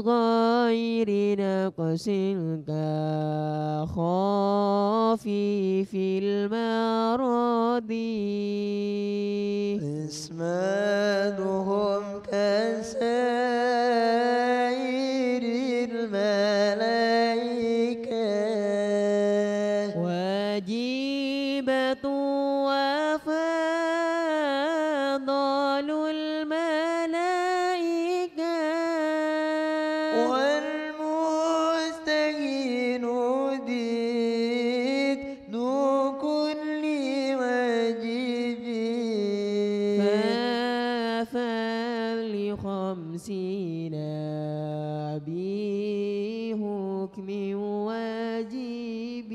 غير نقص كخافي في المرض إسمانهم كسائر الملائكة واجبة وفضل الملائكة والمستهين ضد كل واجب فلخمسين بحكم واجب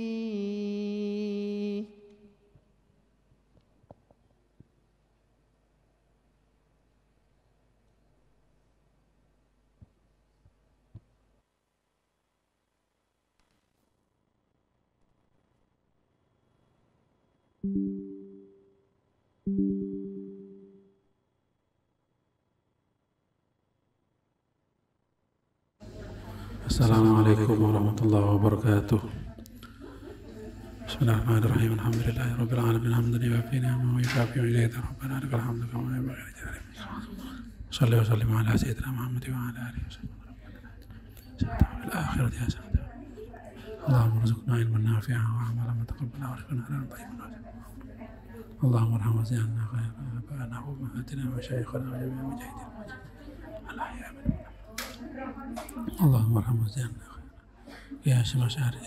Assalamualaikum warahmatullahi wabarakatuh. Bismillahirrahmanirrahim. Alhamdulillahi rabbil alamin. Hamdan yuwaffi ni'amahu wa yukafi ilayhi rabbana lakal hamdu kama yanbaghi li jalali wajhik. Shalli wa sallim ala sayyidina Muhammad wa ala alihi wa sahbihi fil akhirati hasanah. Allahumma rzuqna ilman nafi'an wa 'amalan mutaqabbalan warzuqna halalan thayyiban. Allahumma arham wasi'na khairan abana wa ummahatina wa shaykhana wa jami'al mujahidin. اللهم ارحم وزعنا يا شمع شهري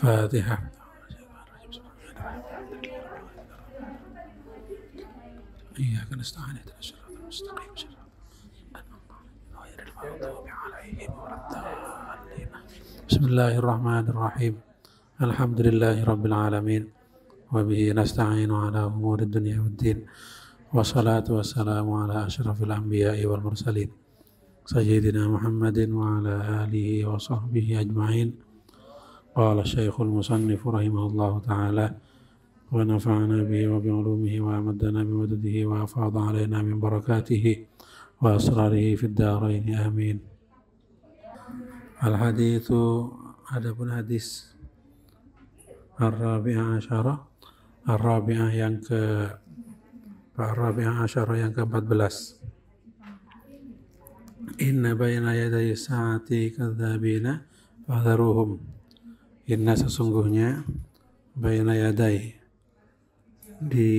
فاتحة إياك نستعين اهدنا الصراط المستقيم صراط غير المغضوب عليهم ولا الضالين بسم الله الرحمن الرحيم الحمد لله رب العالمين وبه نستعين على أمور الدنيا والدين والصلاة والسلام على أشرف الأنبياء والمرسلين سيدنا محمد وعلى آله وصحبه أجمعين. قال الشيخ المصنف رحمه الله تعالى ونفعنا به وبعلومه وأمدنا بمدده وأفاض علينا من بركاته وأسراره في الدارين آمين. الحديث adapun hadis Ar-Rabi'ah Asyarah yang ke-14. Inna bayna yaday saati kadzabina fahdaruhum. Inna sesungguhnya bayna yaday di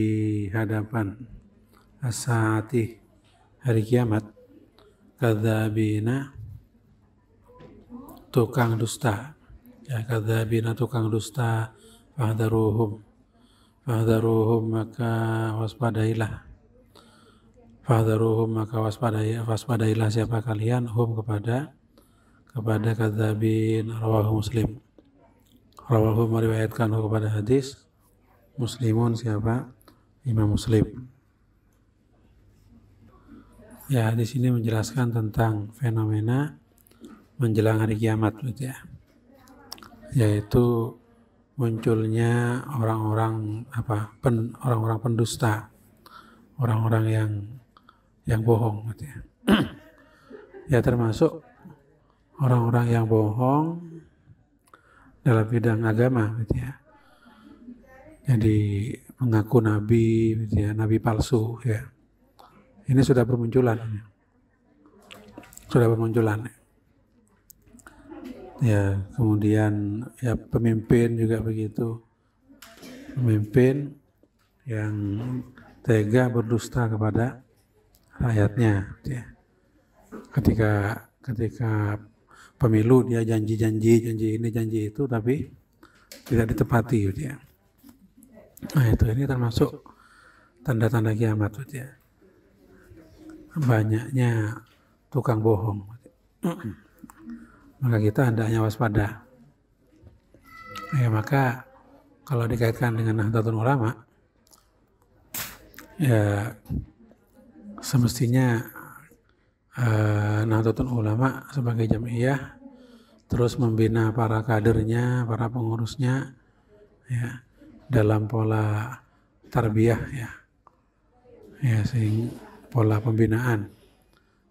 hadapan as-saati hari kiamat kadzabina tukang dusta. Ya, kadzabina tukang dusta fahdaruhum maka waspadailah. Fahdaruhum maka waspadailah siapa kalian hum kepada kadzabin. Rawahu Muslim. Rawahu meriwayatkan kepada hadis Muslimun siapa? Imam Muslim. Ya, hadis ini menjelaskan tentang fenomena menjelang hari kiamat gitu ya. Yaitu munculnya orang-orang pendusta, orang-orang yang bohong gitu ya. Ya, termasuk orang-orang yang bohong dalam bidang agama gitu ya. Jadi mengaku nabi gitu ya, nabi palsu ya. Ini sudah bermunculan. Ya, kemudian ya pemimpin juga begitu. Pemimpin yang tega berdusta kepada rakyatnya ya. Ketika pemilu dia janji ini janji itu tapi tidak ditepati gitu ya. Nah, ini termasuk tanda-tanda kiamat gitu ya. Banyaknya tukang bohong. Maka kita hendaknya waspada. Ya, maka kalau dikaitkan dengan Nahdlatul Ulama, ya semestinya Nahdlatul Ulama sebagai jamiah terus membina para kadernya, para pengurusnya ya dalam pola tarbiyah ya sehingga pola pembinaan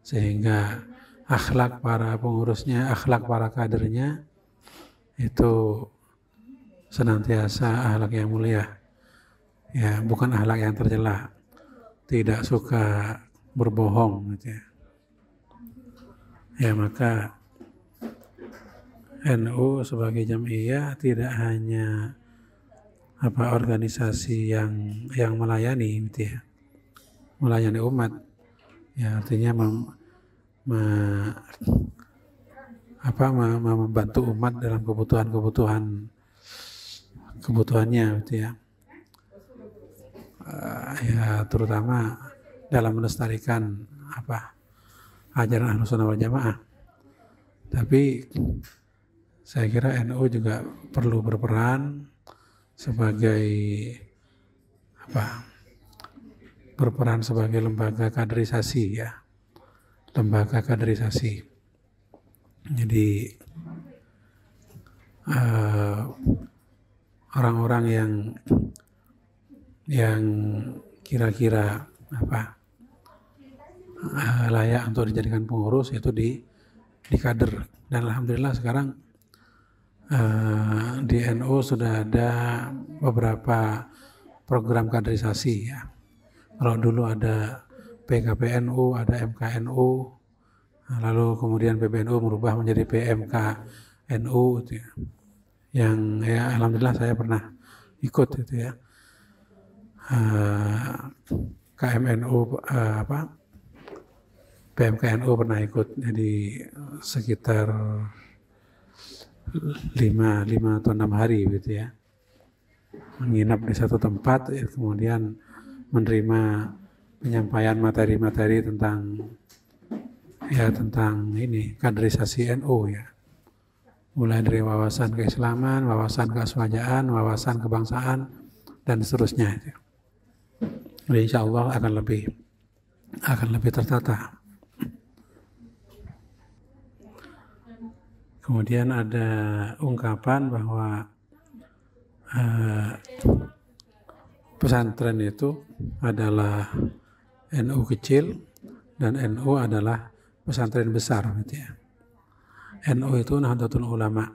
sehingga akhlak para pengurusnya, akhlak para kadernya itu senantiasa akhlak yang mulia, ya, bukan akhlak yang tercela, tidak suka berbohong, gitu ya. Ya, maka NU sebagai jamiah tidak hanya organisasi yang melayani, gitu ya, melayani umat, ya, artinya membantu umat dalam kebutuhannya, gitu ya. Ya, terutama dalam melestarikan ajaran Ahlussunnah wal Jamaah. Tapi saya kira NU juga perlu berperan sebagai lembaga kaderisasi, ya, lembaga kaderisasi. Jadi orang-orang yang kira-kira layak untuk dijadikan pengurus itu di kader. Dan alhamdulillah sekarang di NU sudah ada beberapa program kaderisasi, ya. Kalau dulu ada PKPNU, ada MKNU, lalu kemudian PBNU merubah menjadi PMKNU, gitu ya. Yang ya alhamdulillah saya pernah ikut, gitu ya. KMNU PMKNU pernah ikut, jadi sekitar 5 atau 6 hari, gitu ya, menginap di satu tempat, kemudian menerima penyampaian materi-materi tentang ini kaderisasi NU, ya, mulai dari wawasan keislaman, wawasan keaswajaan, wawasan kebangsaan, dan seterusnya. Jadi insya Allah akan lebih tertata. Kemudian ada ungkapan bahwa pesantren itu adalah NU kecil dan NU adalah pesantren besar, gitu ya. NU itu Nahdlatul Ulama,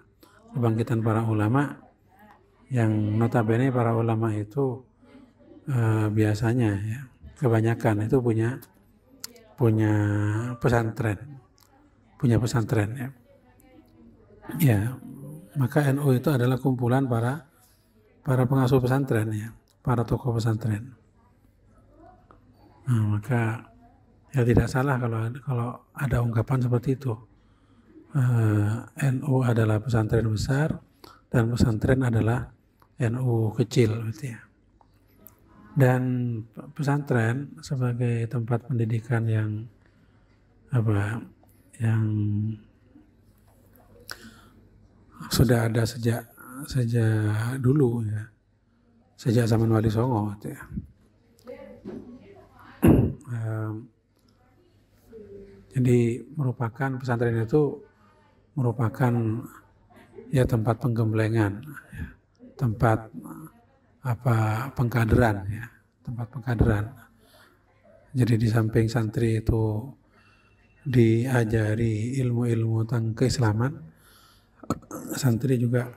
kebangkitan para ulama, yang notabene para ulama itu biasanya, ya, kebanyakan itu punya pesantren, ya. Ya, maka NU itu adalah kumpulan para pengasuh pesantren, ya, para tokoh pesantren. Nah, maka ya tidak salah kalau ada ungkapan seperti itu. NU adalah pesantren besar dan pesantren adalah NU kecil, gitu ya. Dan pesantren sebagai tempat pendidikan yang sudah ada sejak dulu, ya, sejak zaman Wali Songo, gitu ya. Jadi pesantren itu merupakan, ya, tempat penggemblengan, ya, tempat pengkaderan, ya, tempat pengkaderan. Jadi di samping santri itu diajari ilmu-ilmu tentang keislaman, santri juga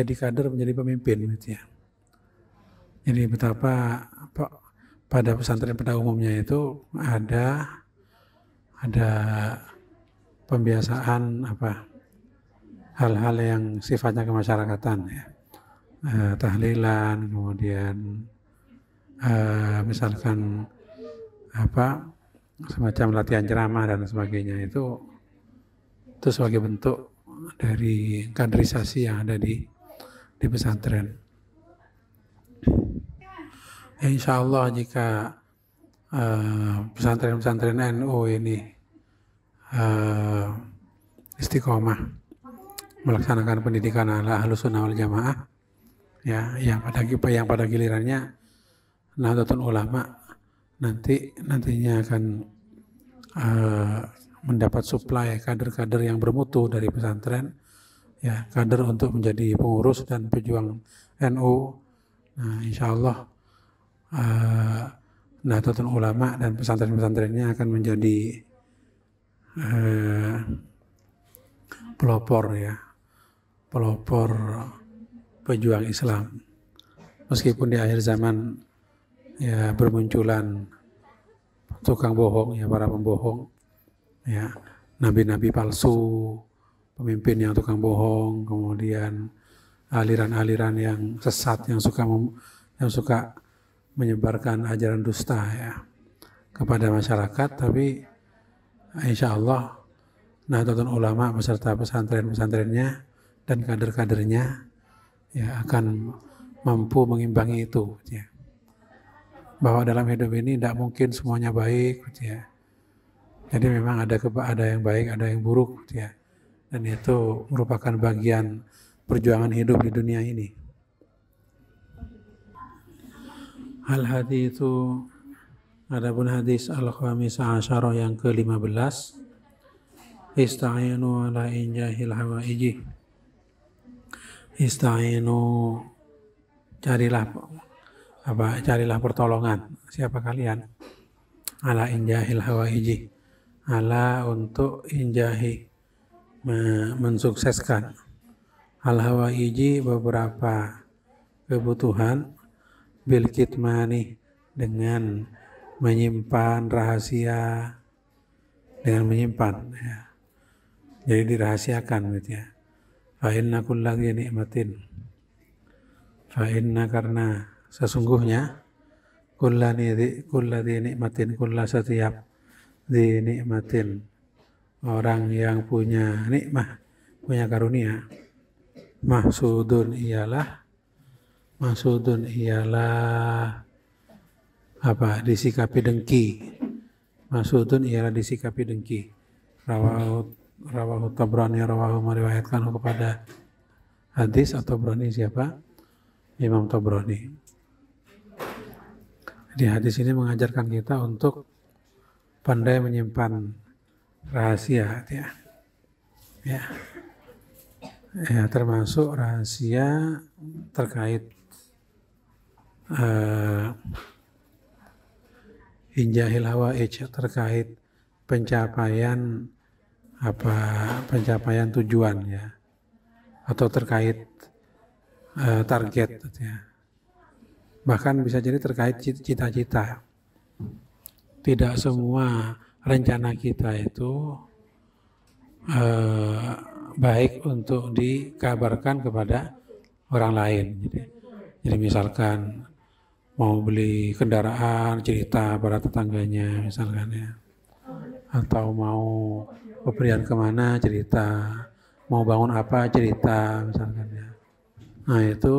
dikader menjadi pemimpin, gitu ya. Jadi betapa pada pesantren pada umumnya itu ada pembiasaan hal-hal yang sifatnya kemasyarakatan, ya, tahlilan, kemudian misalkan semacam latihan ceramah dan sebagainya, itu sebagai bentuk dari kaderisasi yang ada di pesantren. Ya, insya Allah jika pesantren NU ini istiqomah melaksanakan pendidikan ala Ahlussunnah wal Jamaah, ya, yang pada gilirannya Nahdlatul Ulama nantinya akan mendapat suplai kader-kader yang bermutu dari pesantren, ya, kader untuk menjadi pengurus dan pejuang NU. Nah, insya Allah Nahdlatul Ulama dan pesantren-pesantrennya akan menjadi pelopor pejuang Islam. Meskipun di akhir zaman ya bermunculan tukang bohong, ya para pembohong, ya nabi-nabi palsu, pemimpin yang tukang bohong, kemudian aliran-aliran yang sesat yang suka menyebarkan ajaran dusta ya kepada masyarakat. Tapi insya Allah Nahdlatul Ulama beserta pesantren-pesantrennya dan kader-kadernya ya akan mampu mengimbangi itu ya. Bahwa dalam hidup ini tidak mungkin semuanya baik ya. Jadi memang ada yang baik, ada yang buruk ya. Dan itu merupakan bagian perjuangan hidup di dunia ini. Al-haditsu, adapun hadis al-khamis asyara yang ke-15, ista'inu ala injahil hawaiji. Ista'inu, carilah pertolongan. Siapa kalian? Ala injahil hawaiji. Ala untuk injahi, mensukseskan. Al-hawaiji beberapa kebutuhan, bil kitmani dengan menyimpan rahasia, dengan menyimpan ya. Jadi dirahasiakan gitu ya. Fa inna kulladzi nikmatin. Fa inna, karena sesungguhnya kulladzi nikmatin, kulla setiap di nikmatin, orang yang punya nikmah, punya karunia, mahsudun ialah apa? Disikapi dengki. Mahsudun ialah disikapi dengki. Rawahu Tabrani, meriwayatkan kepada hadis atau Tabrani siapa? Imam Tabrani. Di hadis ini mengajarkan kita untuk pandai menyimpan rahasia ya, termasuk rahasia terkait injahil hawaij, terkait pencapaian tujuan ya, atau terkait target ya. Bahkan bisa jadi terkait cita-cita. Tidak semua rencana kita itu baik untuk dikabarkan kepada orang lain. Jadi misalkan mau beli kendaraan, cerita pada tetangganya misalkan ya, atau mau bepergian kemana, cerita, mau bangun apa, cerita misalkan ya. Nah itu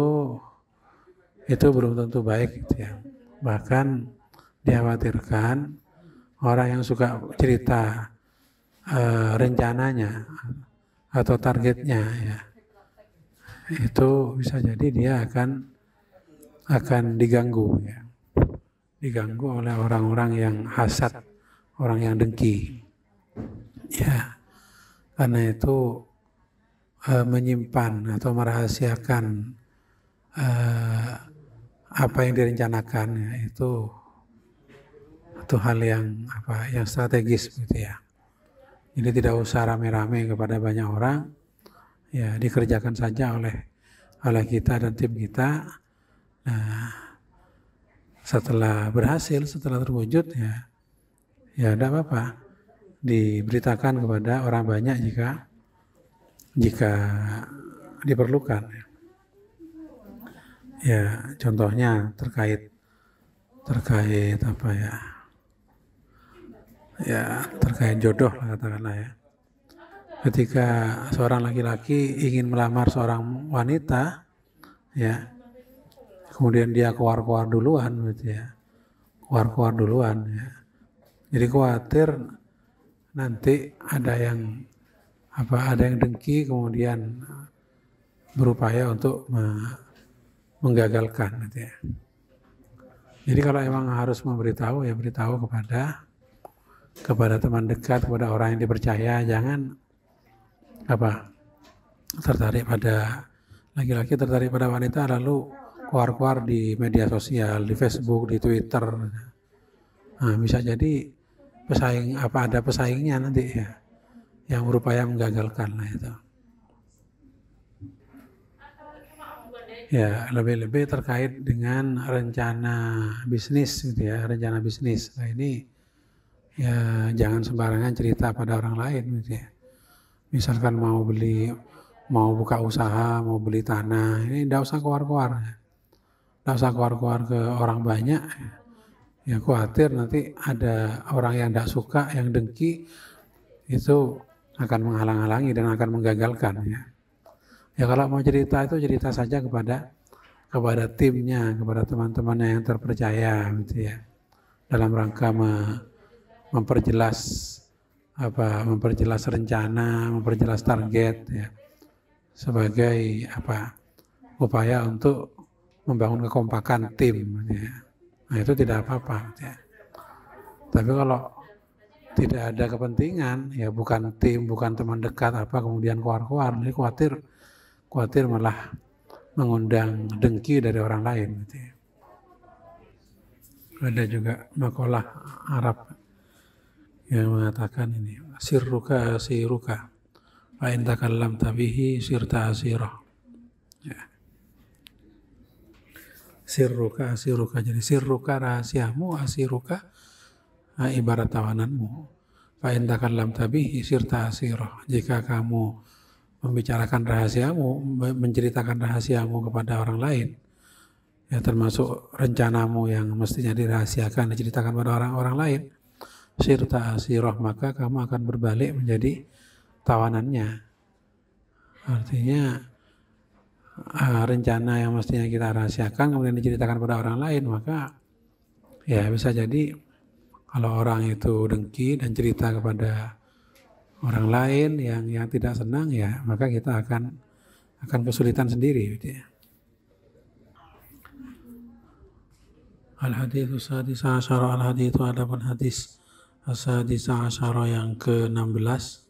belum tentu baik gitu ya. Bahkan dikhawatirkan orang yang suka cerita rencananya atau targetnya ya, itu bisa jadi dia akan diganggu ya, diganggu oleh orang-orang yang hasad, orang yang dengki ya. Karena itu menyimpan atau merahasiakan apa yang direncanakan ya, itu hal yang strategis gitu ya. Jadi tidak usah rame-rame kepada banyak orang ya, dikerjakan saja oleh kita dan tim kita. Nah, setelah berhasil, setelah terwujud ya tidak apa-apa, diberitakan kepada orang banyak jika diperlukan ya. Contohnya terkait apa ya, terkait jodoh lah katakanlah ya. Ketika seorang laki-laki ingin melamar seorang wanita ya, kemudian dia keluar duluan gitu ya, keluar duluan ya. Jadi khawatir nanti ada yang dengki, kemudian berupaya untuk menggagalkan gitu ya. Jadi kalau emang harus memberitahu ya beritahu kepada teman dekat, kepada orang yang dipercaya. Jangan tertarik pada laki-laki, tertarik pada wanita lalu keluar di media sosial, di Facebook, di Twitter. Nah, bisa jadi ada pesaingnya nanti ya, yang berupaya menggagalkan lah itu. Ya, lebih-lebih terkait dengan rencana bisnis gitu ya, rencana bisnis. Nah, ini ya jangan sembarangan cerita pada orang lain gitu ya. Misalkan mau buka usaha, mau beli tanah, ini enggak usah keluar-keluar. Enggak usah keluar-keluar ke orang banyak. Ya khawatir nanti ada orang yang enggak suka, yang dengki, itu akan menghalang-halangi dan akan menggagalkan ya. Ya kalau mau cerita itu cerita saja kepada timnya, kepada teman-temannya yang terpercaya gitu ya. Dalam rangka memperjelas rencana, memperjelas target ya. Sebagai upaya untuk membangun kekompakan tim ya. Nah, itu tidak apa-apa ya. Tapi kalau tidak ada kepentingan, ya bukan tim, bukan teman dekat kemudian keluar-keluar, ini khawatir malah mengundang dengki dari orang lain gitu ya. Ada juga makalah Arab yang mengatakan ini, sirruka fa in takallamta bihi sirta asirah. Ya. Sirruka, jadi sirruka rahasiamu, asiruka ibarat tawananmu. Fa in takallamta bihi sirta asirah. Jika kamu membicarakan rahasiamu, menceritakan rahasiamu kepada orang lain, ya termasuk rencanamu yang mestinya dirahasiakan, diceritakan pada orang lain, sirta asirah, maka kamu akan berbalik menjadi tawanannya. Artinya rencana yang mestinya kita rahasiakan kemudian diceritakan pada orang lain, maka ya bisa jadi kalau orang itu dengki dan cerita kepada orang lain yang tidak senang, ya maka kita akan kesulitan sendiri gitu ya. Al-haditsu sadisa asyara, al-haditsu adapun hadis as-sadisa asyara yang ke-16.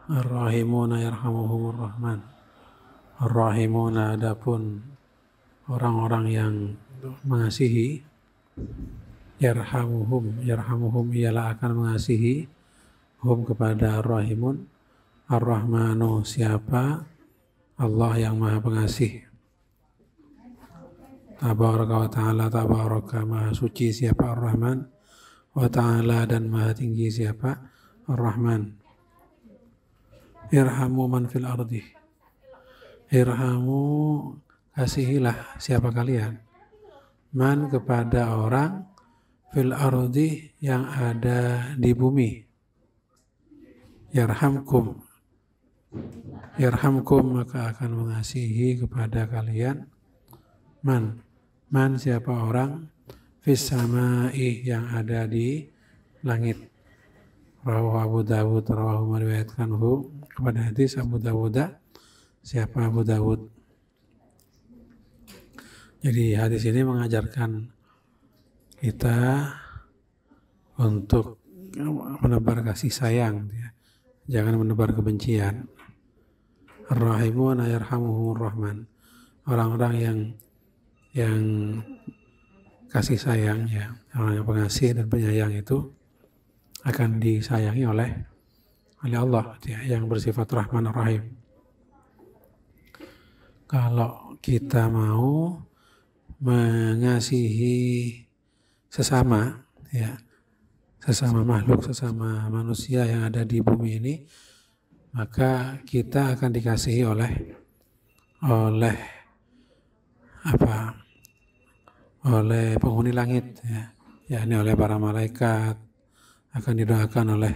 Ar-rahimuna yarhamuhumur rahman. Ar-rahimuna adapun orang-orang yang mengasihi, yarhamuhum ialah akan mengasihi hum kepada ar-rahimun. Ar-rahmanu siapa? Allah yang maha pengasih. Tabaraka wa ta'ala, tabaraka maha suci siapa ar-rahman, wa ta'ala dan maha tinggi siapa ar-rahman. Irhamu man fil ardi, irhamu kasihilah siapa kalian, man kepada orang, fil ardi yang ada di bumi. Yarhamkum maka akan mengasihi kepada kalian man siapa orang, fis samai yang ada di langit. Rawahu Abu Dawud, rawahu meriwayatkanhu kepada hadis Abu Dawud. Siapa Abu Dawud? Jadi hadis ini mengajarkan kita untuk menebar kasih sayang ya. Jangan menebar kebencian. Ar-rahimun yarhamuhumur rahman. Orang-orang yang kasih sayang ya, orang yang pengasih dan penyayang itu akan disayangi oleh Allah ya, yang bersifat Rahman Rahim. Kalau kita mau mengasihi sesama ya, sesama makhluk, sesama manusia yang ada di bumi ini, maka kita akan dikasihi oleh penghuni langit ya, yakni oleh para malaikat, akan didoakan oleh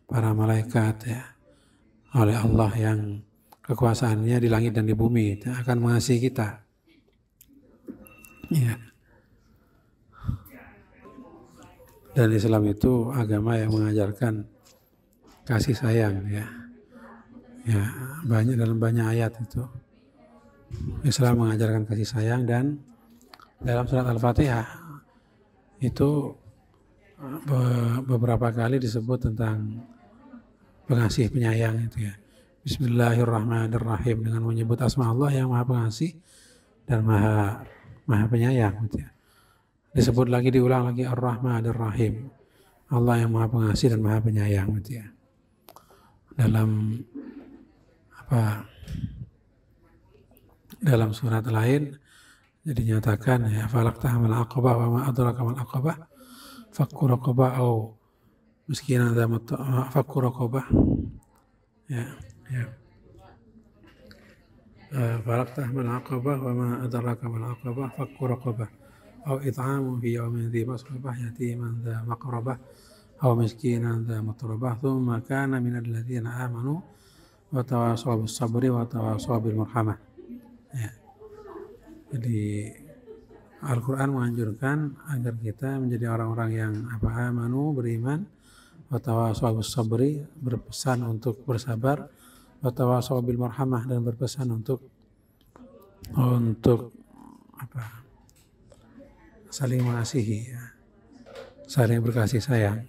para malaikat ya, oleh Allah yang kekuasaannya di langit dan di bumi, akan mengasihi kita ya. Dan Islam itu agama yang mengajarkan kasih sayang ya. Ya, dalam banyak ayat itu Islam mengajarkan kasih sayang, dan dalam surat Al-Fatihah itu beberapa kali disebut tentang pengasih penyayang itu ya. Bismillahirrahmanirrahim, dengan menyebut asma Allah yang maha pengasih dan maha penyayang gitu ya. Disebut lagi, diulang lagi Ar-Rahmanir Rahim. Allah yang Maha Pengasih dan Maha Penyayang gitu ya. Dalam dalam surat lain jadi nyatakan ya, falaqtahamal aqabah wa ma adraka mal aqabah fakku raqabah au miskinan dza fakku raqabah ya falaqtahamal aqabah wa ma adraka mal aqabah fakku raqabah au it'amu fi yawmin dzi masrabah yatiman dza maqrabah au miskinan dza matrabah thumma kana minal ladzina amanu wa tawassaw bis sabri wa tawassaw bil marhamah. Ya. Jadi Al-Quran menganjurkan agar kita menjadi orang-orang yang amanu, beriman, wa tawassaw bis sabri, berpesan untuk bersabar, wa tawassaw bil marhamah, dan berpesan untuk saling mengasihi ya. Saling berkasih sayang.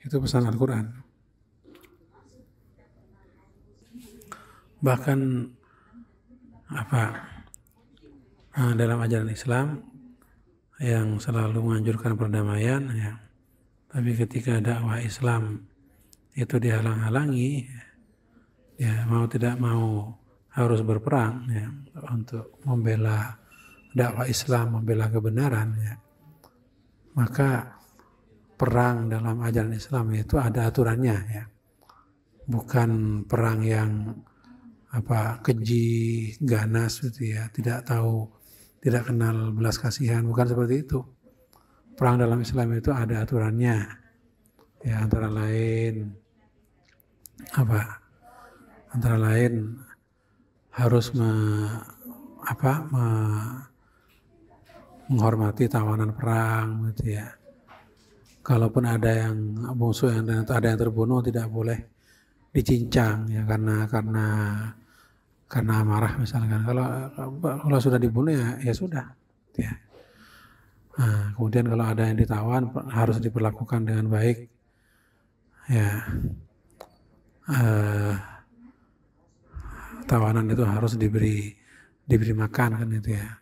Itu pesan Al-Quran. Bahkan dalam ajaran Islam yang selalu menganjurkan perdamaian ya. Tapi ketika dakwah Islam itu dihalang-halangi ya, mau tidak mau harus berperang ya, untuk membela dakwah Islam, membela kebenaran ya. Maka perang dalam ajaran Islam itu ada aturannya ya. Bukan perang yang keji, ganas gitu ya, tidak tahu, tidak kenal belas kasihan, bukan seperti itu. Perang dalam Islam itu ada aturannya ya, antara lain harus menghormati tawanan perang gitu ya. Kalaupun ada yang musuh yang ada yang terbunuh, tidak boleh dicincang ya, karena amarah misalkan. Kalau sudah dibunuh ya sudah ya. Nah, kemudian kalau ada yang ditawan harus diperlakukan dengan baik ya. Tawanan itu harus diberi makan kan itu ya.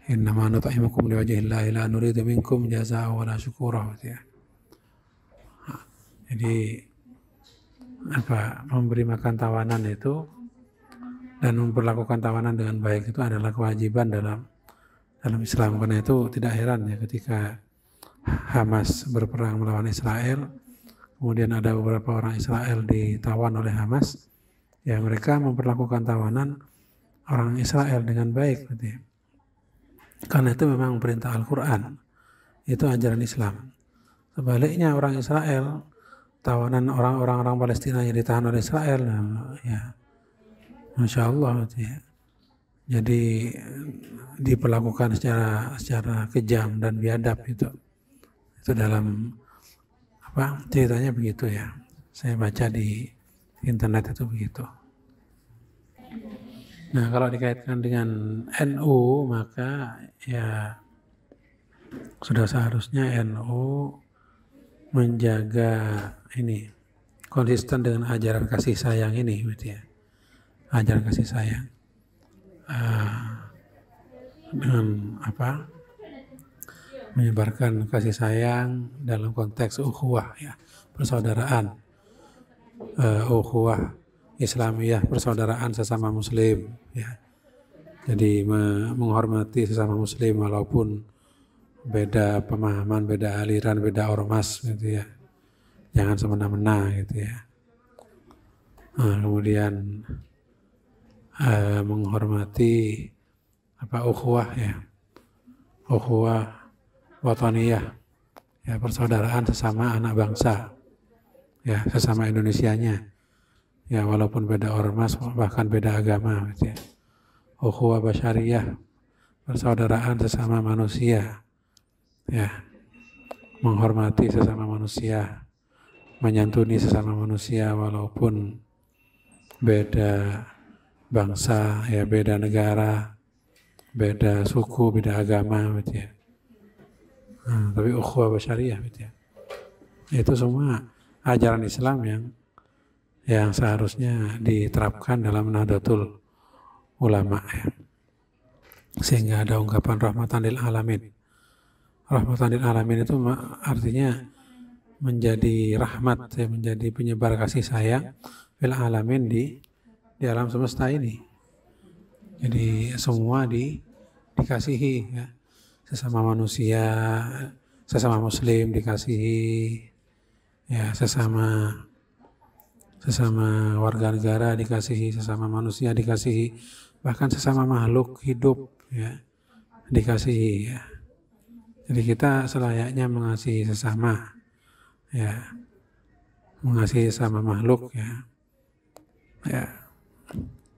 Innama nut'imukum liwajhillahi la nuridu minkum jazaa'a wala syukura gitu ya. Jadi memberi makan tawanan itu dan memperlakukan tawanan dengan baik itu adalah kewajiban dalam Islam. Karena itu tidak heran ya ketika Hamas berperang melawan Israel, kemudian ada beberapa orang Israel ditawan oleh Hamas, ya mereka memperlakukan tawanan orang Israel dengan baik gitu ya. Karena itu memang perintah Al-Quran, itu ajaran Islam. Sebaliknya orang Israel, tawanan orang Palestina yang ditahan oleh Israel, ya Masya Allah ya. Jadi diperlakukan secara kejam dan biadab itu dalam ceritanya begitu ya. Saya baca di internet itu begitu. Nah, kalau dikaitkan dengan NU maka ya sudah seharusnya NU menjaga konsisten dengan ajaran kasih sayang ini gitu ya. Ajaran kasih sayang dengan menyebarkan kasih sayang dalam konteks ukhuwah ya, persaudaraan, ukhuwah Islamiyah, persaudaraan sesama muslim ya. Jadi menghormati sesama muslim walaupun beda pemahaman, beda aliran, beda ormas gitu ya. Jangan semena-mena gitu ya. Nah, kemudian menghormati ukhuwah ya, ukhuwah wataniyah ya, persaudaraan sesama anak bangsa ya, sesama Indonesianya ya, walaupun beda ormas bahkan beda agama gitu ya. Ukhuwah basyariyah, persaudaraan sesama manusia ya, menghormati sesama manusia, menyantuni sesama manusia walaupun beda bangsa ya, beda negara, beda suku, beda agama gitu ya. Tapi ukhuwah basyariyah gitu ya. Itu semua ajaran Islam yang seharusnya diterapkan dalam Nahdlatul Ulama ya. Sehingga ada ungkapan rahmatan lil alamin. rahmatan lil alamin itu artinya menjadi rahmat, ya, menjadi penyebar kasih sayang fil alamin di alam semesta ini. Jadi semua dikasihi, ya. Sesama manusia, sesama muslim dikasihi, ya, sesama warga negara dikasihi, sesama manusia dikasihi, bahkan sesama makhluk hidup, ya, dikasihi, ya. Jadi kita selayaknya mengasihi sesama, ya, mengasihi sesama makhluk, ya, ya,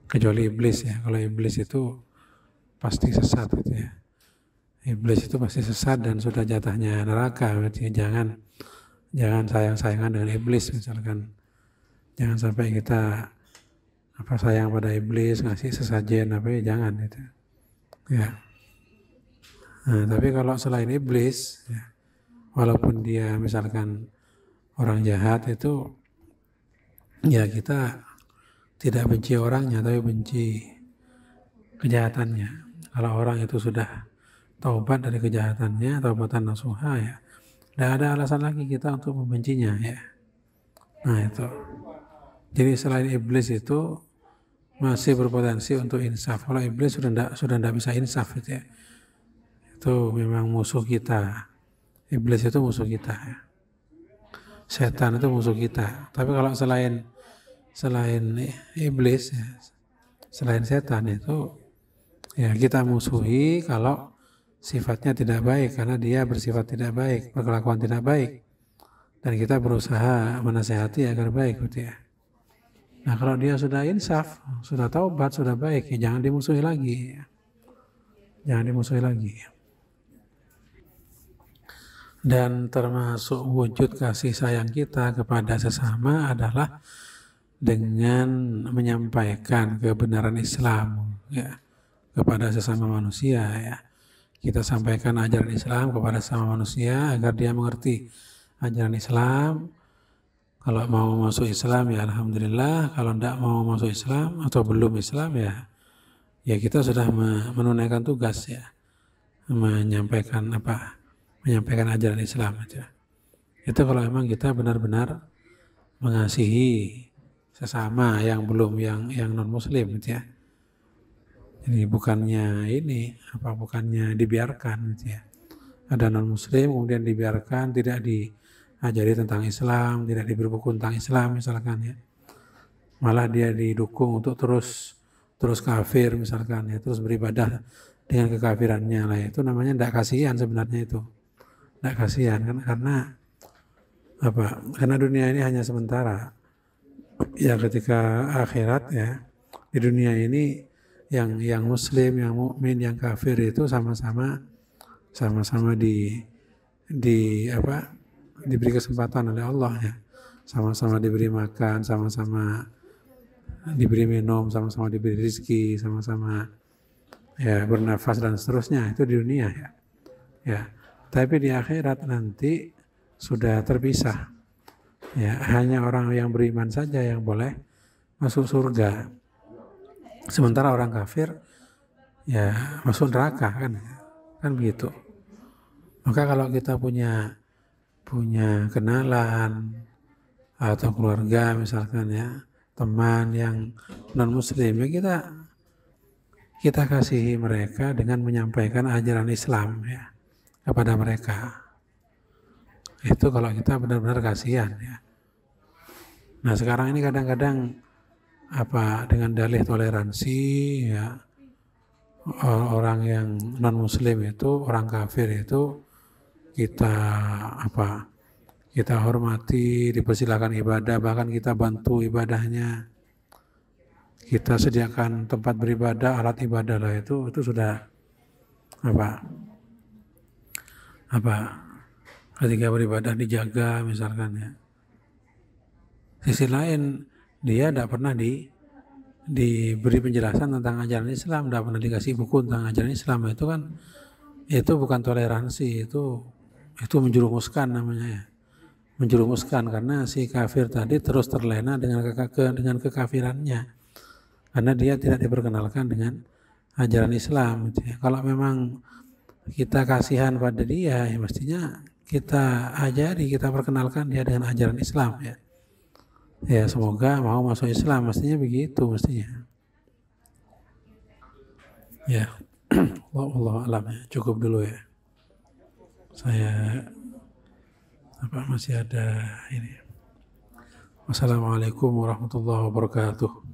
kecuali iblis, ya. Kalau iblis itu pasti sesat, gitu, ya. Iblis itu pasti sesat dan sudah jatahnya neraka, berarti jangan sayang-sayangan dengan iblis, misalkan. Jangan sampai kita sayang pada iblis, ngasih sesajen jangan, gitu. Ya. Nah, tapi kalau selain iblis, ya, walaupun dia misalkan orang jahat itu, ya kita tidak benci orangnya, tapi benci kejahatannya. Kalau orang itu sudah taubat dari kejahatannya, taubatan nasuha, ya, tidak ada alasan lagi kita untuk membencinya, ya. Nah itu. Jadi selain iblis itu masih berpotensi untuk insaf. Kalau iblis sudah tidak bisa insaf, gitu, ya. Itu memang musuh kita. Iblis itu musuh kita, ya. Setan itu musuh kita. Tapi kalau selain iblis, ya, selain setan itu, ya, kita musuhi kalau sifatnya tidak baik, karena dia bersifat tidak baik, berkelakuan tidak baik, dan kita berusaha menasihati agar baik, gitu, ya. Nah kalau dia sudah insaf, sudah taubat, sudah baik, ya jangan dimusuhi lagi, ya. Jangan dimusuhi lagi. Dan termasuk wujud kasih sayang kita kepada sesama adalah dengan menyampaikan kebenaran Islam, ya, kepada sesama manusia, ya. Kita sampaikan ajaran Islam kepada sesama manusia agar dia mengerti ajaran Islam. Kalau mau masuk Islam, ya alhamdulillah. Kalau tidak mau masuk Islam atau belum Islam, ya kita sudah menunaikan tugas, ya, menyampaikan ajaran Islam aja. Itu kalau memang kita benar-benar mengasihi sesama yang belum yang non muslim, gitu, ya. Jadi bukannya dibiarkan, gitu, ya. Ada non muslim kemudian dibiarkan, tidak diajari tentang Islam, tidak diberi buku tentang Islam, misalkan, ya. Malah dia didukung untuk terus kafir, misalkan, ya, terus beribadah dengan kekafirannya, lah. Itu namanya tidak kasihan sebenarnya itu. Tidak kasihan, karena dunia ini hanya sementara. Ya ketika akhirat, ya, di dunia ini yang muslim, yang mukmin, yang kafir itu sama-sama diberi kesempatan oleh Allah, ya. Sama-sama diberi makan, sama-sama diberi minum, sama-sama diberi rezeki, sama-sama, ya, bernafas dan seterusnya. Itu di dunia, ya. Ya. Tapi di akhirat nanti sudah terpisah, ya, hanya orang yang beriman saja yang boleh masuk surga, sementara orang kafir, ya, masuk neraka, kan begitu. Maka kalau kita punya kenalan atau keluarga, misalkan, ya, teman yang non muslim, ya kita kasihi mereka dengan menyampaikan ajaran Islam, ya, kepada mereka. Itu kalau kita benar-benar kasihan, ya. Nah sekarang ini kadang-kadang dengan dalih toleransi, ya, orang yang non muslim itu, orang kafir itu kita hormati, dipersilakan ibadah, bahkan kita bantu ibadahnya, kita sediakan tempat beribadah, alat ibadah, lah. Itu sudah ketika beribadah dijaga, misalkan, ya. Sisi lain dia tidak pernah diberi penjelasan tentang ajaran Islam, tidak pernah dikasih buku tentang ajaran Islam. Itu bukan toleransi, itu menjerumuskan namanya, ya. Menjerumuskan, karena si kafir tadi terus terlena dengan kekafirannya, karena dia tidak diperkenalkan dengan ajaran Islam, gitu, ya. Kalau memang kita kasihan pada dia, ya mestinya kita ajari, kita perkenalkan dia dengan ajaran Islam ya. Ya semoga mau masuk Islam, mestinya begitu mestinya. Ya, Allah alam ya. Cukup dulu ya. Saya masih ada ini. Wassalamualaikum warahmatullahi wabarakatuh.